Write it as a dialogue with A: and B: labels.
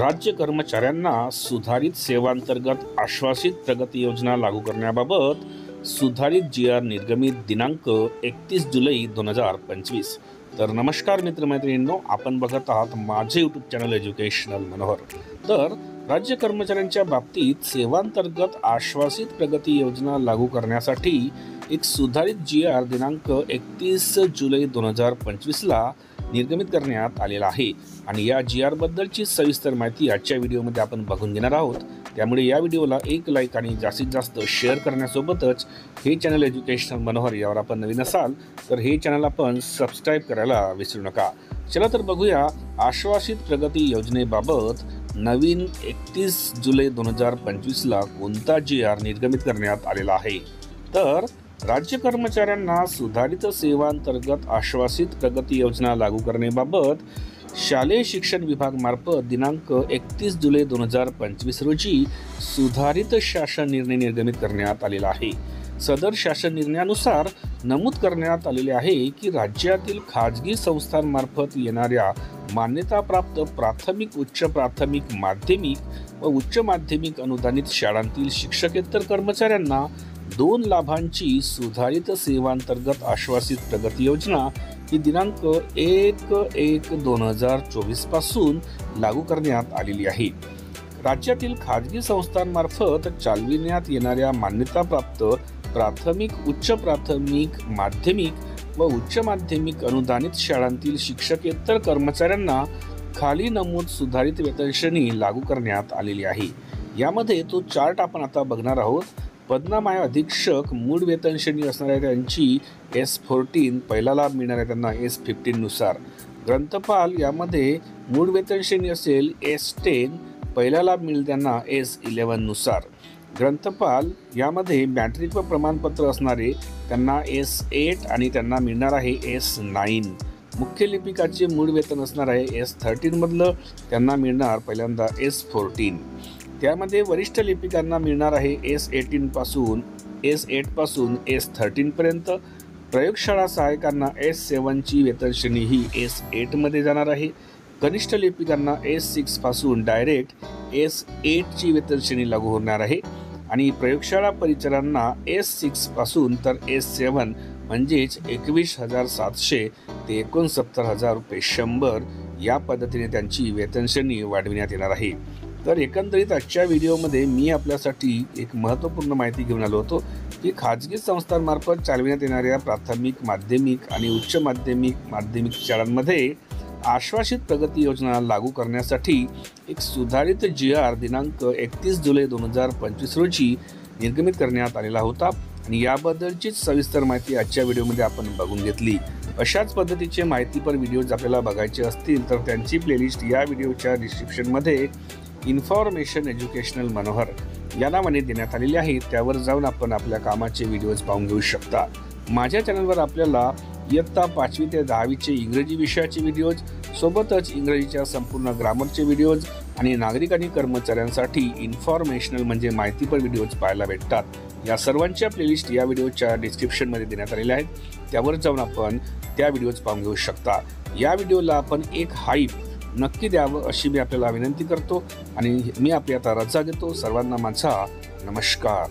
A: राज्य कर्मचाऱ्यांना सुधारित सेवांतर्गत आश्वासित प्रगती योजना लागू करण्याबाबत सुधारित GR निर्गमित दिनांक 31 जुलै 2025। तर नमस्कार मित्रमैत्रिणींनो, आपण बघत आहात माझे यूट्यूब चॅनल एज्युकेशनल मनोहर। तर राज्य कर्मचाऱ्यांच्या बाबतीत सेवांतर्गत आश्वासित प्रगती योजना लागू करण्यासाठी एक सुधारित GR दिनांक 31 जुलै 2025 ला निर्गमित करण्यात आलेला आहे आणि या GR बद्दलची सविस्तर माहिती आजच्या व्हिडिओमध्ये आपण बघून घेणार आहोत। त्यामुळे या व्हिडिओला एक लाईक आणि जास्तीत जास्त शेअर करण्यासोबतच हे चॅनल एज्युकेशनल मनोहर यावर आपण नवीन असाल तर हे चॅनल आपण सबस्क्राईब करायला विसरू नका। चला तर बघूया आश्वासित प्रगती योजनेबाबत नवीन 31 जुलै 2025 ला कोणता GR निर्गमित करण्यात आलेला आहे। तर राज्य कर्मचाऱ्यांना सुधारित सेवांतर्गत आश्वासित प्रगती योजना लागू करण्याबाबत शालेय शिक्षण विभाग मार्फत दिनांक 31 जुलै 2025 रोजी सुधारित शासन निर्णय निर्गमित करण्यात आलेला आहे। सदर शासन निर्णयानुसार नमूद करण्यात आलेले आहे की राज्यातील खाजगी संस्थांमार्फत येणाऱ्या मान्यताप्राप्त प्राथमिक, उच्च प्राथमिक, माध्यमिक व उच्च माध्यमिक अनुदानित शाळांतील शिक्षकेतर कर्मचाऱ्यांना 2 लाभांची सुधारित सेवांतर्गत आश्वासित प्रगती योजना ही दिनांक 1/1/2024 पासून लागू करण्यात आलेली आहे। राज्यातील खाजगी संस्थांमार्फत चालविण्यात येणाऱ्या मान्यताप्राप्त प्राथमिक, उच्च प्राथमिक, माध्यमिक व उच्च माध्यमिक अनुदानित शाळांतील शिक्षकेतर कर्मचाऱ्यांना खाली नमूद सुधारित वेतन श्रेणी लागू करण्यात आलेली आहे। यामध्ये तो चार्ट आपण आता बघणार आहोत। पदनामाय अधीक्षक मूळ वेतन श्रेणी असणाऱ्या त्यांची S14, पहिला लाभ मिळणार आहे त्यांना S15 नुसार। ग्रंथपाल यामध्ये मूळ वेतन श्रेणी असेल S10, पहिला लाभ मिळेल त्यांना S11 नुसार। ग्रंथपाल यामध्ये मॅट्रिक व प्रमाणपत्र असणारे त्यांना S8 आणि त्यांना मिळणार आहे S9। मुख्य लिपिकाचे मूळ वेतन असणार आहे S13 मधलं, त्यांना मिळणार पहिल्यांदा S14। त्यामध्ये वरिष्ठ लिपिकांना मिळणार आहे S8 पासून S13 पर्यंत। प्रयोगशाळा सहायकांना S7 ची वेतन श्रेणी ही S8 मध्ये जाणार आहे। कनिष्ठ लिपिकांना S6 पासून डायरेक्ट S8 ची वेतन श्रेणी लागू होणार आहे आणि प्रयोगशाळा परिचारांना S6 पासून तर S7 म्हणजेच 21,700 ते 69,000 रुपये 100 या पद्धतीने त्यांची वेतन श्रेणी वाढविण्यात येणार आहे। तर एकंदरीत आजच्या व्हिडिओमध्ये मी आपल्यासाठी एक महत्त्वपूर्ण माहिती घेऊन आलो होतो की खाजगी संस्थांमार्फत चालविण्यात येणाऱ्या प्राथमिक, माध्यमिक आणि उच्च माध्यमिक शाळांमध्ये आश्वासित प्रगती योजना लागू करण्यासाठी एक सुधारित GR दिनांक 31 जुलै 2025 रोजी निर्गमित करण्यात आलेला होता आणि याबद्दलचीच सविस्तर माहिती आजच्या व्हिडिओमध्ये आपण बघून घेतली। अशाच पद्धतीचे माहितीपर व्हिडिओज आपल्याला बघायचे असतील तर त्यांची प्लेलिस्ट या व्हिडिओच्या डिस्क्रिप्शनमध्ये इन्फॉर्मेशन एज्युकेशनल मनोहर या नावाने देण्यात आलेली आहे। त्यावर जाऊन आपण आपल्या कामाचे व्हिडिओज पाहून घेऊ शकता। माझ्या चॅनलवर आपल्याला इयत्ता 5वी ते 10वीचे इंग्रजी विषयाचे व्हिडिओज सोबतच इंग्रजीच्या संपूर्ण ग्रामरचे व्हिडिओज आणि नागरिक आणि कर्मचाऱ्यांसाठी इन्फॉर्मेशनल म्हणजे माहितीपर व्हिडिओज पाहायला भेटतात। या सर्वांच्या प्लेलिस्ट या व्हिडिओच्या डिस्क्रिप्शनमध्ये देण्यात आलेल्या आहेत। त्यावर जाऊन आपण त्या व्हिडिओज पाहून घेऊ शकता। या व्हिडिओला आपण एक हाईप नक्की द्यावं अशी मी आपल्याला विनंती करतो आणि मी आपली आता रजा घेतो। सर्वांना माझा नमस्कार।